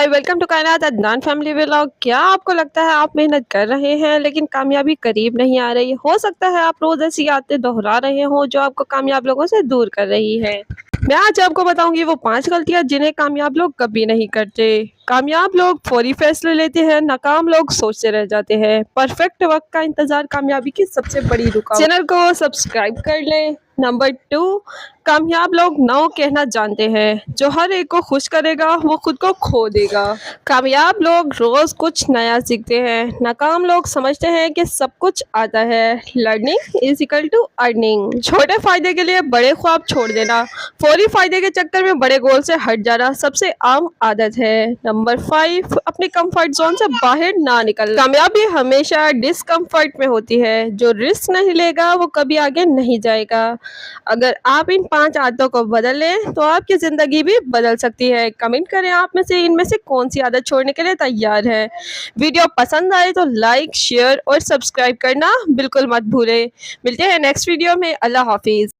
Hi welcome to कायनात Adnan family vlog. क्या आपको लगता है आप मेहनत कर रहे हैं लेकिन कामयाबी करीब नहीं आ रही? हो सकता है आप रोज ऐसी आदतें दोहरा रहे हो जो आपको कामयाब लोगों से दूर कर रही है। मैं आज आपको बताऊंगी वो 5 गलतियां जिन्हें कामयाब लोग कभी नहीं करते। कामयाब लोग फौरी फैसले लेते हैं, नाकाम लोग सोचते रह जाते हैं। परफेक्ट वक्त का इंतजार कामयाबी की सबसे बड़ी रुकावट। चैनल को सब्सक्राइब कर लें। नंबर 2, कामयाब लोग नो कहना जानते हैं। जो हर एक को खुश करेगा वो खुद को खो देगा। कामयाब लोग रोज कुछ नया सीखते हैं। नाकाम लोग समझते हैं कि सब कुछ आता है। Learning is equal to earning. छोटे फायदे के लिए बड़े ख्वाब छोड़ देना, फौरी फायदे के चक्कर में बड़े गोल से हट जाना सबसे आम आदत है। नंबर 5, अपनी कंफर्ट जोन से बाहर ना निकलना। कामयाबी हमेशा डिस्कम्फर्ट में होती है। जो रिस्क नहीं लेगा वो कभी आगे नहीं जाएगा। अगर आप इन 5 आदतों को बदल लें तो आपकी ज़िंदगी भी बदल सकती है। कमेंट करें आप में से इनमें से कौन सी आदत छोड़ने के लिए तैयार है। वीडियो पसंद आए तो लाइक, शेयर और सब्सक्राइब करना बिल्कुल मत भूलें। मिलते हैं नेक्स्ट वीडियो में। अल्लाह हाफिज़।